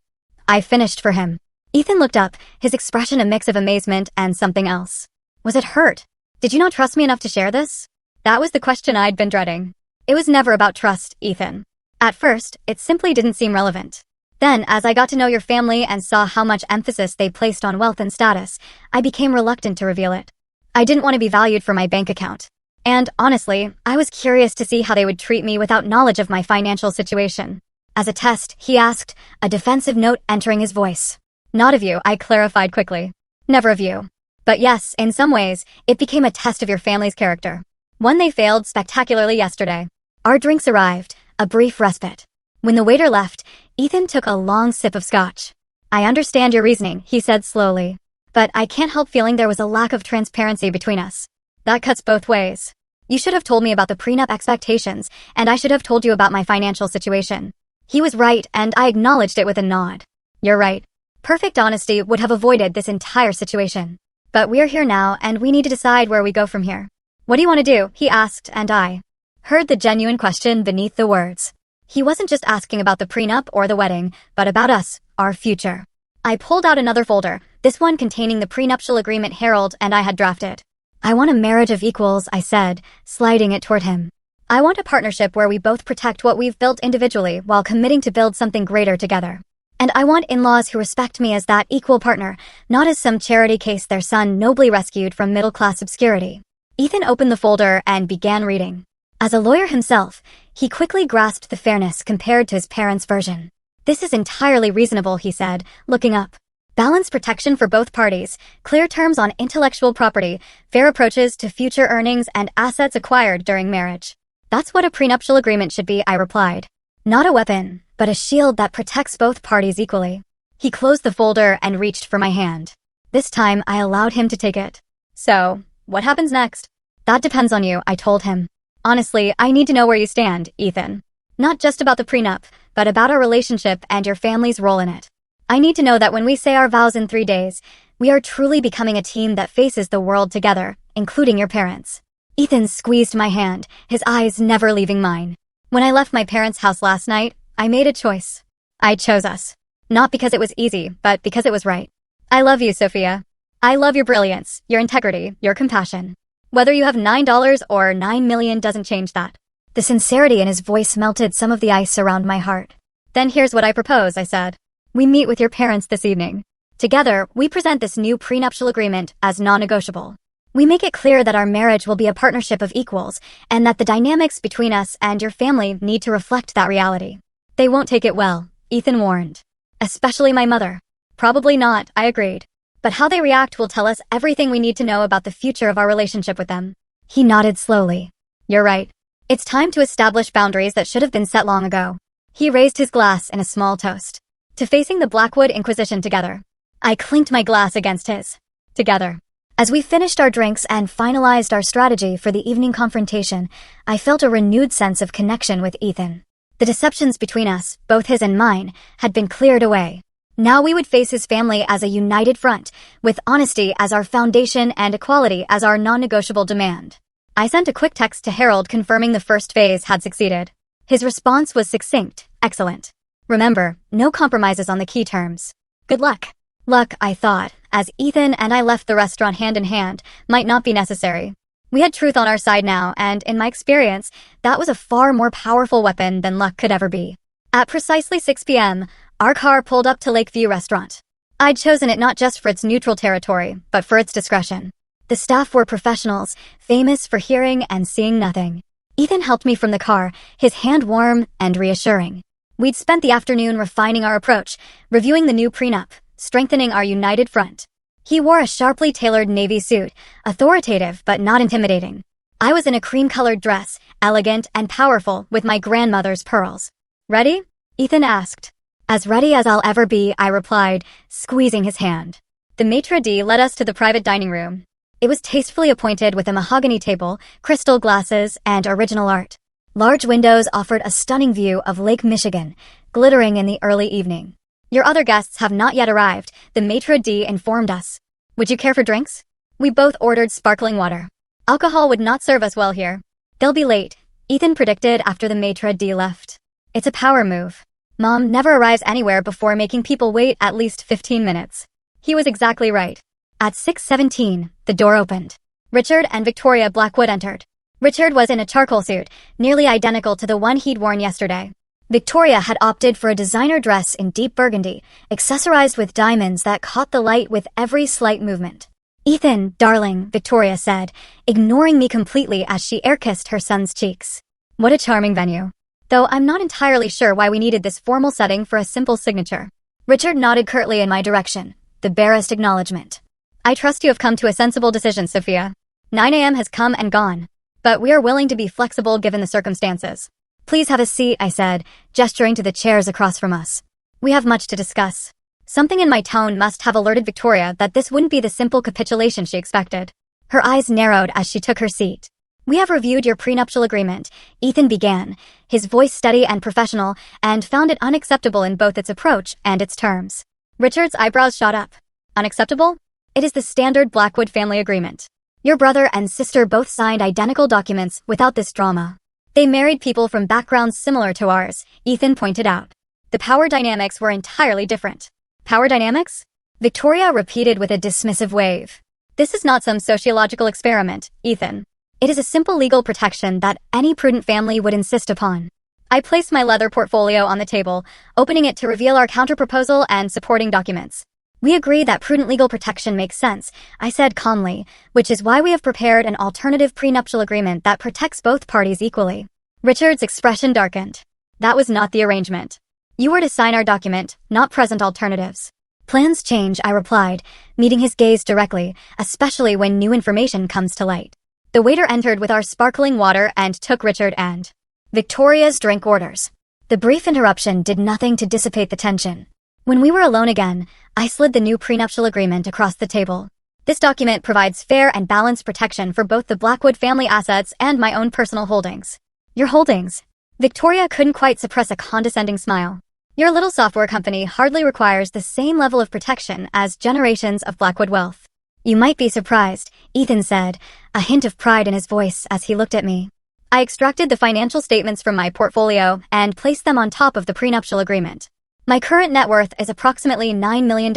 I finished for him. Ethan looked up, his expression a mix of amazement and something else. Was it hurt? Did you not trust me enough to share this? That was the question I'd been dreading. It was never about trust, Ethan. At first, it simply didn't seem relevant. Then, as I got to know your family and saw how much emphasis they placed on wealth and status, I became reluctant to reveal it. I didn't want to be valued for my bank account. And, honestly, I was curious to see how they would treat me without knowledge of my financial situation. As a test, he asked, a defensive note entering his voice. Not of you, I clarified quickly. Never of you. But yes, in some ways, it became a test of your family's character. One they failed spectacularly yesterday. Our drinks arrived, a brief respite. When the waiter left, Ethan took a long sip of scotch. I understand your reasoning, he said slowly. But I can't help feeling there was a lack of transparency between us. That cuts both ways. You should have told me about the prenup expectations, and I should have told you about my financial situation. He was right, and I acknowledged it with a nod. You're right. Perfect honesty would have avoided this entire situation. But we're here now, and we need to decide where we go from here. What do you want to do? He asked, and I heard the genuine question beneath the words. He wasn't just asking about the prenup or the wedding, but about us, our future. I pulled out another folder, this one containing the prenuptial agreement Harold and I had drafted. I want a marriage of equals, I said, sliding it toward him. I want a partnership where we both protect what we've built individually while committing to build something greater together. And I want in-laws who respect me as that equal partner, not as some charity case their son nobly rescued from middle-class obscurity. Ethan opened the folder and began reading. As a lawyer himself, he quickly grasped the fairness compared to his parents' version. This is entirely reasonable, he said, looking up. Balanced protection for both parties, clear terms on intellectual property, fair approaches to future earnings and assets acquired during marriage. That's what a prenuptial agreement should be, I replied. Not a weapon, but a shield that protects both parties equally. He closed the folder and reached for my hand. This time, I allowed him to take it. So, what happens next? That depends on you, I told him. Honestly, I need to know where you stand, Ethan. Not just about the prenup, but about our relationship and your family's role in it. I need to know that when we say our vows in 3 days, we are truly becoming a team that faces the world together, including your parents. Ethan squeezed my hand, his eyes never leaving mine. When I left my parents' house last night, I made a choice. I chose us. Not because it was easy, but because it was right. I love you, Sophia. I love your brilliance, your integrity, your compassion. Whether you have $9 or $9 million doesn't change that. The sincerity in his voice melted some of the ice around my heart. Then here's what I propose, I said. We meet with your parents this evening. Together, we present this new prenuptial agreement as non-negotiable. We make it clear that our marriage will be a partnership of equals, and that the dynamics between us and your family need to reflect that reality. They won't take it well, Ethan warned. Especially my mother. Probably not, I agreed. But how they react will tell us everything we need to know about the future of our relationship with them. He nodded slowly. You're right. It's time to establish boundaries that should have been set long ago. He raised his glass in a small toast. To facing the Blackwood Inquisition together. I clinked my glass against his. Together. As we finished our drinks and finalized our strategy for the evening confrontation, I felt a renewed sense of connection with Ethan. The deceptions between us, both his and mine, had been cleared away. Now we would face his family as a united front, with honesty as our foundation and equality as our non-negotiable demand. I sent a quick text to Harold confirming the first phase had succeeded. His response was succinct, excellent. Remember, no compromises on the key terms. Good luck. Luck, I thought, as Ethan and I left the restaurant hand in hand, might not be necessary. We had truth on our side now, and in my experience, that was a far more powerful weapon than luck could ever be. At precisely 6 p.m., our car pulled up to Lakeview Restaurant. I'd chosen it not just for its neutral territory, but for its discretion. The staff were professionals, famous for hearing and seeing nothing. Ethan helped me from the car, his hand warm and reassuring. We'd spent the afternoon refining our approach, reviewing the new prenup, strengthening our united front. He wore a sharply tailored navy suit, authoritative but not intimidating. I was in a cream-colored dress, elegant and powerful with my grandmother's pearls. Ready? Ethan asked. As ready as I'll ever be, I replied, squeezing his hand. The maitre d' led us to the private dining room. It was tastefully appointed with a mahogany table, crystal glasses, and original art. Large windows offered a stunning view of Lake Michigan, glittering in the early evening. Your other guests have not yet arrived, the maitre d' informed us. Would you care for drinks? We both ordered sparkling water. Alcohol would not serve us well here. They'll be late, Ethan predicted after the maitre d' left. It's a power move. Mom never arrives anywhere before making people wait at least 15 minutes. He was exactly right. At 6:17, the door opened. Richard and Victoria Blackwood entered. Richard was in a charcoal suit, nearly identical to the one he'd worn yesterday. Victoria had opted for a designer dress in deep burgundy, accessorized with diamonds that caught the light with every slight movement. Ethan, darling, Victoria said, ignoring me completely as she air-kissed her son's cheeks. What a charming venue. Though I'm not entirely sure why we needed this formal setting for a simple signature. Richard nodded curtly in my direction, the barest acknowledgement. I trust you have come to a sensible decision, Sophia. 9 a.m. has come and gone, but we are willing to be flexible given the circumstances. Please have a seat, I said, gesturing to the chairs across from us. We have much to discuss. Something in my tone must have alerted Victoria that this wouldn't be the simple capitulation she expected. Her eyes narrowed as she took her seat. We have reviewed your prenuptial agreement, Ethan began, his voice steady and professional, and found it unacceptable in both its approach and its terms. Richard's eyebrows shot up. Unacceptable? It is the standard Blackwood family agreement. Your brother and sister both signed identical documents without this drama. They married people from backgrounds similar to ours, Ethan pointed out. The power dynamics were entirely different. Power dynamics? Victoria repeated with a dismissive wave. This is not some sociological experiment, Ethan. It is a simple legal protection that any prudent family would insist upon. I placed my leather portfolio on the table, opening it to reveal our counterproposal and supporting documents. We agree that prudent legal protection makes sense, I said calmly, which is why we have prepared an alternative prenuptial agreement that protects both parties equally. Richard's expression darkened. That was not the arrangement. You were to sign our document, not present alternatives. Plans change, I replied, meeting his gaze directly, especially when new information comes to light. The waiter entered with our sparkling water and took Richard and Victoria's drink orders. The brief interruption did nothing to dissipate the tension. When we were alone again, I slid the new prenuptial agreement across the table. This document provides fair and balanced protection for both the Blackwood family assets and my own personal holdings. Your holdings? Victoria couldn't quite suppress a condescending smile. Your little software company hardly requires the same level of protection as generations of Blackwood wealth. You might be surprised, Ethan said, a hint of pride in his voice as he looked at me. I extracted the financial statements from my portfolio and placed them on top of the prenuptial agreement. My current net worth is approximately $9 million,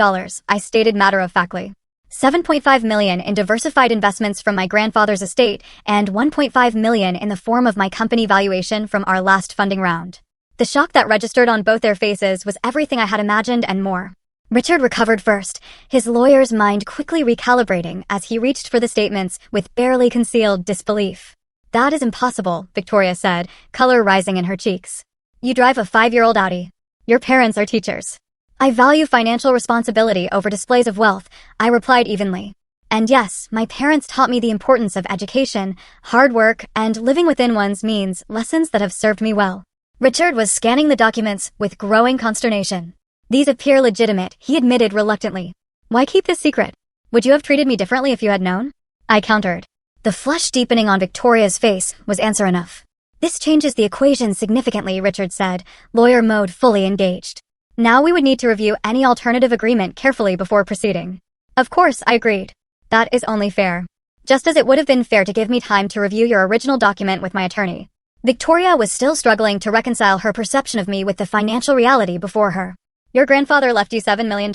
I stated matter-of-factly. $7.5 million in diversified investments from my grandfather's estate and $1.5 million in the form of my company valuation from our last funding round. The shock that registered on both their faces was everything I had imagined and more. Richard recovered first, his lawyer's mind quickly recalibrating as he reached for the statements with barely concealed disbelief. That is impossible, Victoria said, color rising in her cheeks. You drive a 5-year-old Audi. Your parents are teachers. I value financial responsibility over displays of wealth, I replied evenly. And yes, my parents taught me the importance of education, hard work, and living within one's means, lessons that have served me well. Richard was scanning the documents with growing consternation. These appear legitimate, he admitted reluctantly. Why keep this secret? Would you have treated me differently if you had known? I countered. The flush deepening on Victoria's face was answer enough. This changes the equation significantly, Richard said, lawyer mode fully engaged. Now we would need to review any alternative agreement carefully before proceeding. Of course, I agreed. That is only fair. Just as it would have been fair to give me time to review your original document with my attorney. Victoria was still struggling to reconcile her perception of me with the financial reality before her. Your grandfather left you $7 million?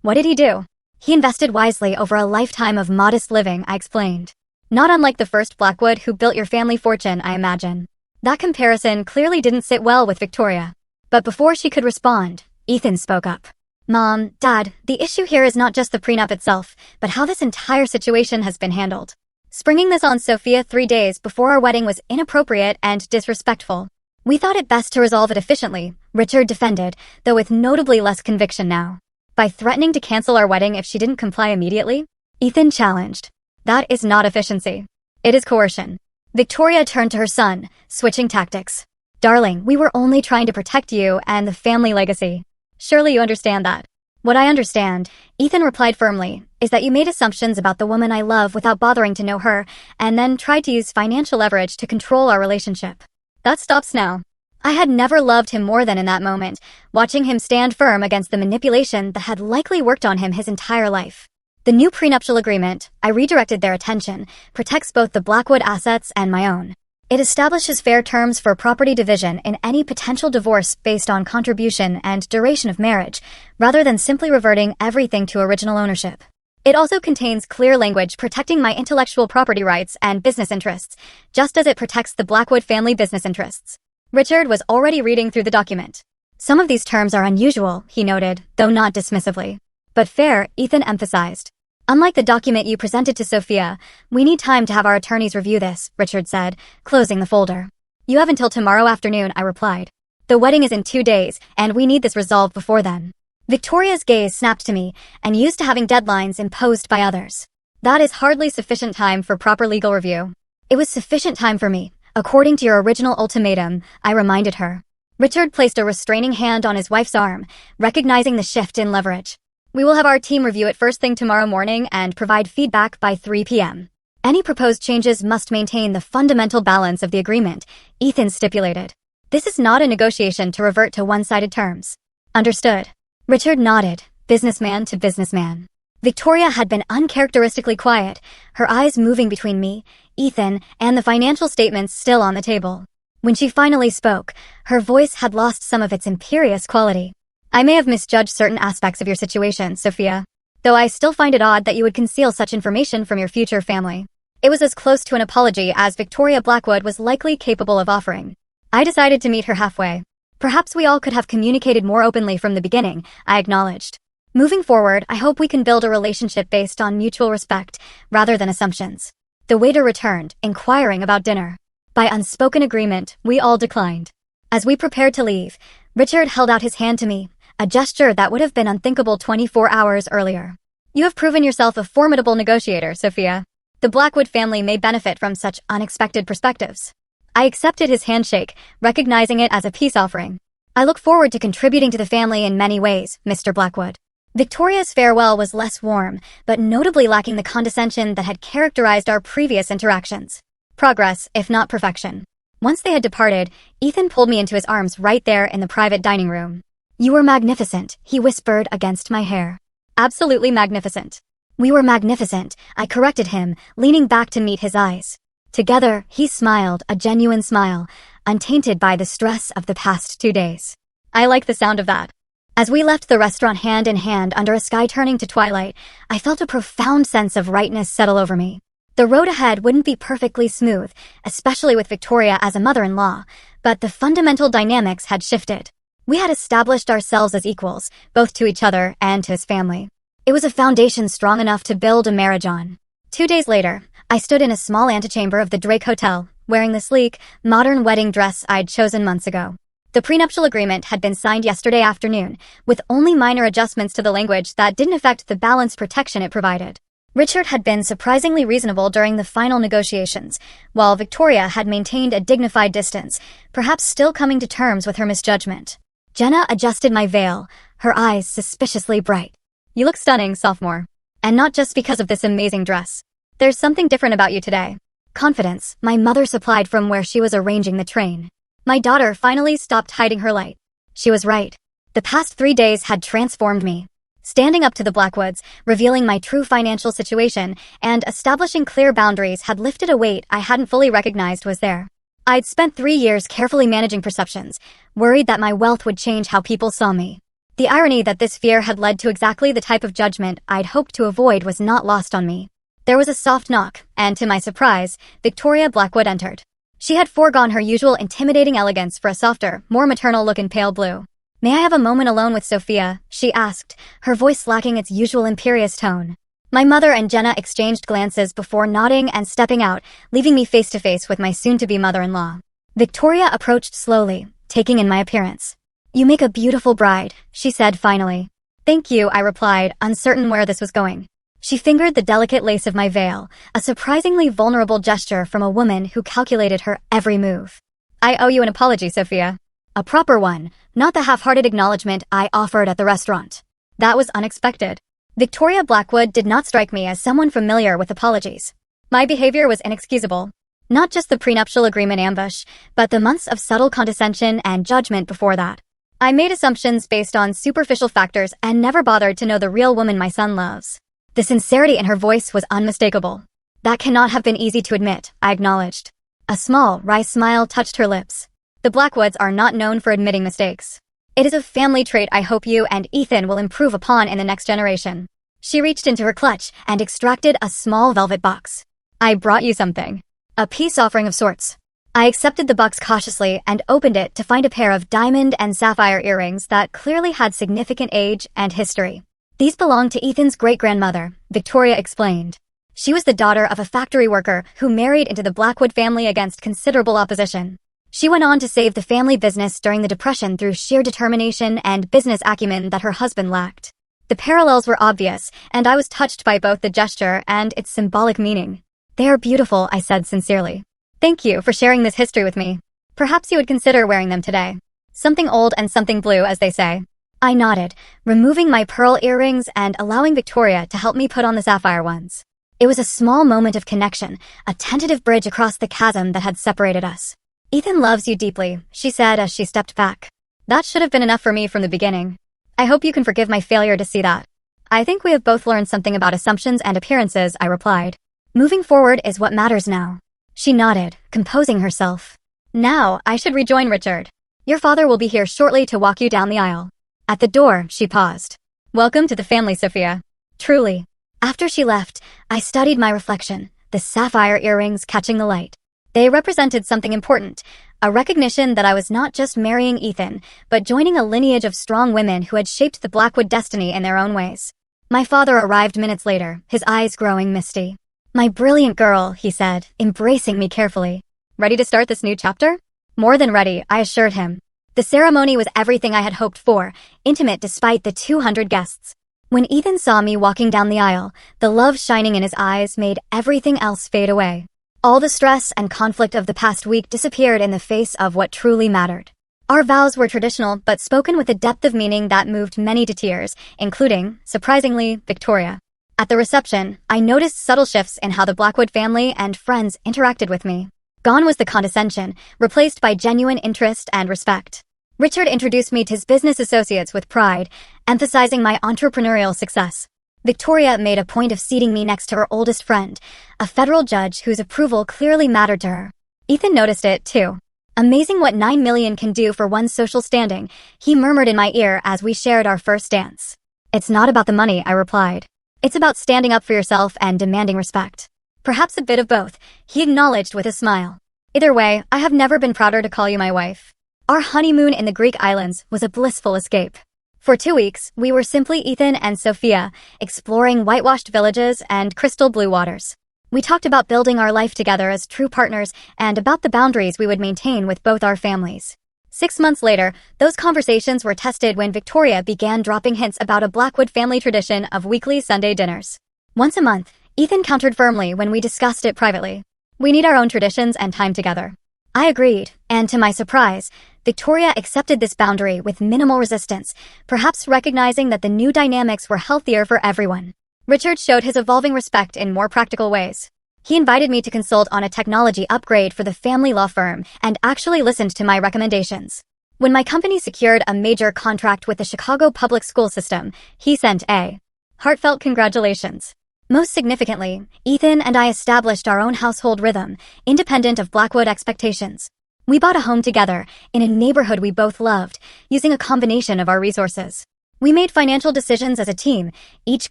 What did he do? He invested wisely over a lifetime of modest living, I explained. Not unlike the first Blackwood who built your family fortune, I imagine. That comparison clearly didn't sit well with Victoria. But before she could respond, Ethan spoke up. Mom, Dad, the issue here is not just the prenup itself, but how this entire situation has been handled. Springing this on Sophia 3 days before our wedding was inappropriate and disrespectful. We thought it best to resolve it efficiently, Richard defended, though with notably less conviction now. By threatening to cancel our wedding if she didn't comply immediately? Ethan challenged. That is not efficiency. It is coercion. Victoria turned to her son, switching tactics. Darling, we were only trying to protect you and the family legacy. Surely you understand that. What I understand, Ethan replied firmly, is that you made assumptions about the woman I love without bothering to know her, and then tried to use financial leverage to control our relationship. That stops now. I had never loved him more than in that moment, watching him stand firm against the manipulation that had likely worked on him his entire life. The new prenuptial agreement, I redirected their attention, protects both the Blackwood assets and my own. It establishes fair terms for property division in any potential divorce based on contribution and duration of marriage, rather than simply reverting everything to original ownership. It also contains clear language protecting my intellectual property rights and business interests, just as it protects the Blackwood family business interests. Richard was already reading through the document. Some of these terms are unusual, he noted, though not dismissively. But fair, Ethan emphasized. Unlike the document you presented to Sophia, we need time to have our attorneys review this, Richard said, closing the folder. You have until tomorrow afternoon, I replied. The wedding is in 2 days, and we need this resolved before then. Victoria's gaze snapped to me, and used to having deadlines imposed by others. That is hardly sufficient time for proper legal review. It was sufficient time for me, according to your original ultimatum, I reminded her. Richard placed a restraining hand on his wife's arm, recognizing the shift in leverage. We will have our team review it first thing tomorrow morning and provide feedback by 3 p.m. Any proposed changes must maintain the fundamental balance of the agreement, Ethan stipulated. This is not a negotiation to revert to one-sided terms. Understood. Richard nodded, businessman to businessman. Victoria had been uncharacteristically quiet, her eyes moving between me, Ethan, and the financial statements still on the table. When she finally spoke, her voice had lost some of its imperious quality. I may have misjudged certain aspects of your situation, Sophia. though I still find it odd that you would conceal such information from your future family. It was as close to an apology as Victoria Blackwood was likely capable of offering. I decided to meet her halfway. Perhaps we all could have communicated more openly from the beginning, I acknowledged. Moving forward, I hope we can build a relationship based on mutual respect, rather than assumptions. The waiter returned, inquiring about dinner. By unspoken agreement, we all declined. As we prepared to leave, Richard held out his hand to me, a gesture that would have been unthinkable 24 hours earlier. You have proven yourself a formidable negotiator, Sophia. The Blackwood family may benefit from such unexpected perspectives. I accepted his handshake, recognizing it as a peace offering. I look forward to contributing to the family in many ways, Mr. Blackwood. Victoria's farewell was less warm, but notably lacking the condescension that had characterized our previous interactions. Progress, if not perfection. Once they had departed, Ethan pulled me into his arms right there in the private dining room. You were magnificent, he whispered against my hair. Absolutely magnificent. We were magnificent, I corrected him, leaning back to meet his eyes. Together, he smiled, a genuine smile, untainted by the stress of the past 2 days. I like the sound of that. As we left the restaurant hand in hand under a sky turning to twilight, I felt a profound sense of rightness settle over me. The road ahead wouldn't be perfectly smooth, especially with Victoria as a mother-in-law, but the fundamental dynamics had shifted. We had established ourselves as equals, both to each other and to his family. It was a foundation strong enough to build a marriage on. 2 days later, I stood in a small antechamber of the Drake Hotel, wearing the sleek, modern wedding dress I'd chosen months ago. The prenuptial agreement had been signed yesterday afternoon, with only minor adjustments to the language that didn't affect the balanced protection it provided. Richard had been surprisingly reasonable during the final negotiations, while Victoria had maintained a dignified distance, perhaps still coming to terms with her misjudgment. Jenna adjusted my veil, her eyes suspiciously bright. You look stunning, sophomore. And not just because of this amazing dress. There's something different about you today. Confidence, my mother supplied from where she was arranging the train. My daughter finally stopped hiding her light. She was right. The past 3 days had transformed me. Standing up to the Blackwoods, revealing my true financial situation, and establishing clear boundaries had lifted a weight I hadn't fully recognized was there. I'd spent 3 years carefully managing perceptions, worried that my wealth would change how people saw me. The irony that this fear had led to exactly the type of judgment I'd hoped to avoid was not lost on me. There was a soft knock, and to my surprise, Victoria Blackwood entered. She had foregone her usual intimidating elegance for a softer, more maternal look in pale blue. May I have a moment alone with Sophia? She asked, her voice lacking its usual imperious tone. My mother and Jenna exchanged glances before nodding and stepping out, leaving me face to face with my soon-to-be mother-in-law. Victoria approached slowly, taking in my appearance. You make a beautiful bride, she said finally. Thank you, I replied, uncertain where this was going. She fingered the delicate lace of my veil, a surprisingly vulnerable gesture from a woman who calculated her every move. I owe you an apology, Sophia. A proper one, not the half-hearted acknowledgement I offered at the restaurant. That was unexpected. Victoria Blackwood did not strike me as someone familiar with apologies. My behavior was inexcusable. Not just the prenuptial agreement ambush, but the months of subtle condescension and judgment before that. I made assumptions based on superficial factors and never bothered to know the real woman my son loves. The sincerity in her voice was unmistakable. That cannot have been easy to admit, I acknowledged. A small, wry smile touched her lips. The Blackwoods are not known for admitting mistakes. It is a family trait I hope you and Ethan will improve upon in the next generation. She reached into her clutch and extracted a small velvet box. I brought you something. A peace offering of sorts. I accepted the box cautiously and opened it to find a pair of diamond and sapphire earrings that clearly had significant age and history. These belonged to Ethan's great-grandmother, Victoria explained. She was the daughter of a factory worker who married into the Blackwood family against considerable opposition. She went on to save the family business during the Depression through sheer determination and business acumen that her husband lacked. The parallels were obvious, and I was touched by both the gesture and its symbolic meaning. They are beautiful, I said sincerely. Thank you for sharing this history with me. Perhaps you would consider wearing them today. Something old and something blue, as they say. I nodded, removing my pearl earrings and allowing Victoria to help me put on the sapphire ones. It was a small moment of connection, a tentative bridge across the chasm that had separated us. Ethan loves you deeply, she said as she stepped back. That should have been enough for me from the beginning. I hope you can forgive my failure to see that. I think we have both learned something about assumptions and appearances, I replied. Moving forward is what matters now. She nodded, composing herself. Now, I should rejoin Richard. Your father will be here shortly to walk you down the aisle. At the door, she paused. Welcome to the family, Sophia. Truly. After she left, I studied my reflection, the sapphire earrings catching the light. They represented something important, a recognition that I was not just marrying Ethan, but joining a lineage of strong women who had shaped the Blackwood destiny in their own ways. My father arrived minutes later, his eyes growing misty. "My brilliant girl," he said, embracing me carefully. "Ready to start this new chapter?" "More than ready," I assured him. The ceremony was everything I had hoped for, intimate despite the 200 guests. When Ethan saw me walking down the aisle, the love shining in his eyes made everything else fade away. All the stress and conflict of the past week disappeared in the face of what truly mattered. Our vows were traditional, but spoken with a depth of meaning that moved many to tears, including, surprisingly, Victoria. At the reception, I noticed subtle shifts in how the Blackwood family and friends interacted with me. Gone was the condescension, replaced by genuine interest and respect. Richard introduced me to his business associates with pride, emphasizing my entrepreneurial success. Victoria made a point of seating me next to her oldest friend, a federal judge whose approval clearly mattered to her. Ethan noticed it, too. "Amazing what 9 million can do for one's social standing," he murmured in my ear as we shared our first dance. "It's not about the money," I replied. "It's about standing up for yourself and demanding respect." "Perhaps a bit of both," he acknowledged with a smile. "Either way, I have never been prouder to call you my wife." Our honeymoon in the Greek islands was a blissful escape. For 2 weeks, we were simply Ethan and Sophia, exploring whitewashed villages and crystal blue waters. We talked about building our life together as true partners and about the boundaries we would maintain with both our families. 6 months later, those conversations were tested when Victoria began dropping hints about a Blackwood family tradition of weekly Sunday dinners. Once a month, Ethan countered firmly when we discussed it privately. "We need our own traditions and time together." I agreed, and to my surprise, Victoria accepted this boundary with minimal resistance, perhaps recognizing that the new dynamics were healthier for everyone. Richard showed his evolving respect in more practical ways. He invited me to consult on a technology upgrade for the family law firm and actually listened to my recommendations. When my company secured a major contract with the Chicago public school system, he sent a heartfelt congratulations. Most significantly, Ethan and I established our own household rhythm, independent of Blackwood expectations. We bought a home together, in a neighborhood we both loved, using a combination of our resources. We made financial decisions as a team, each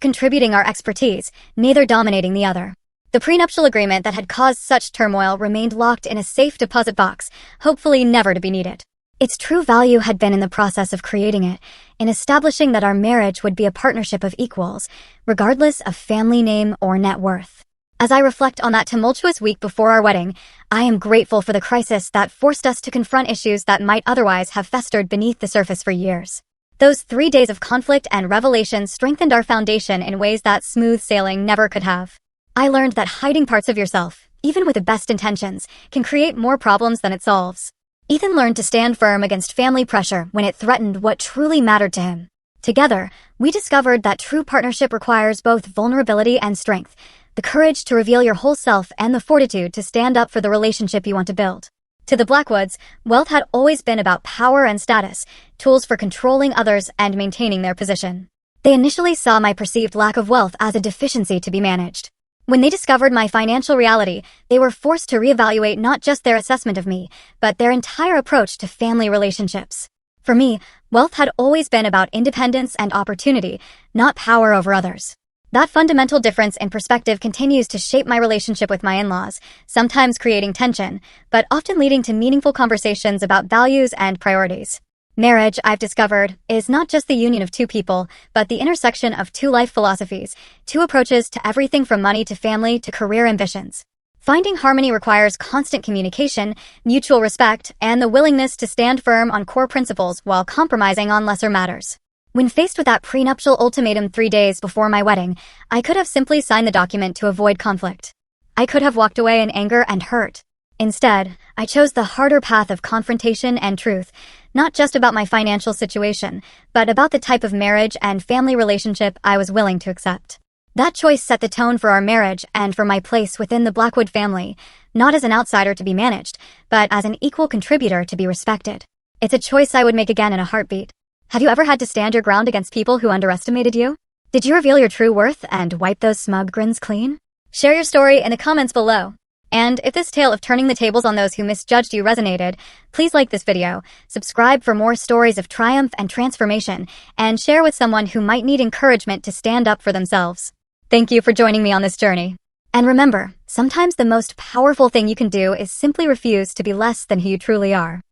contributing our expertise, neither dominating the other. The prenuptial agreement that had caused such turmoil remained locked in a safe deposit box, hopefully never to be needed. Its true value had been in the process of creating it, in establishing that our marriage would be a partnership of equals, regardless of family name or net worth. As I reflect on that tumultuous week before our wedding, I am grateful for the crisis that forced us to confront issues that might otherwise have festered beneath the surface for years. Those 3 days of conflict and revelation strengthened our foundation in ways that smooth sailing never could have. I learned that hiding parts of yourself, even with the best intentions, can create more problems than it solves. Ethan learned to stand firm against family pressure when it threatened what truly mattered to him. Together, we discovered that true partnership requires both vulnerability and strength, the courage to reveal your whole self and the fortitude to stand up for the relationship you want to build. To the Blackwoods, wealth had always been about power and status, tools for controlling others and maintaining their position. They initially saw my perceived lack of wealth as a deficiency to be managed. When they discovered my financial reality, they were forced to reevaluate not just their assessment of me, but their entire approach to family relationships. For me, wealth had always been about independence and opportunity, not power over others. That fundamental difference in perspective continues to shape my relationship with my in-laws, sometimes creating tension, but often leading to meaningful conversations about values and priorities. Marriage, I've discovered, is not just the union of two people, but the intersection of two life philosophies, two approaches to everything from money to family to career ambitions. Finding harmony requires constant communication, mutual respect, and the willingness to stand firm on core principles while compromising on lesser matters. When faced with that prenuptial ultimatum 3 days before my wedding, I could have simply signed the document to avoid conflict. I could have walked away in anger and hurt. Instead, I chose the harder path of confrontation and truth, not just about my financial situation, but about the type of marriage and family relationship I was willing to accept. That choice set the tone for our marriage and for my place within the Blackwood family, not as an outsider to be managed, but as an equal contributor to be respected. It's a choice I would make again in a heartbeat. Have you ever had to stand your ground against people who underestimated you? Did you reveal your true worth and wipe those smug grins clean? Share your story in the comments below. And if this tale of turning the tables on those who misjudged you resonated, please like this video, subscribe for more stories of triumph and transformation, and share with someone who might need encouragement to stand up for themselves. Thank you for joining me on this journey. And remember, sometimes the most powerful thing you can do is simply refuse to be less than who you truly are.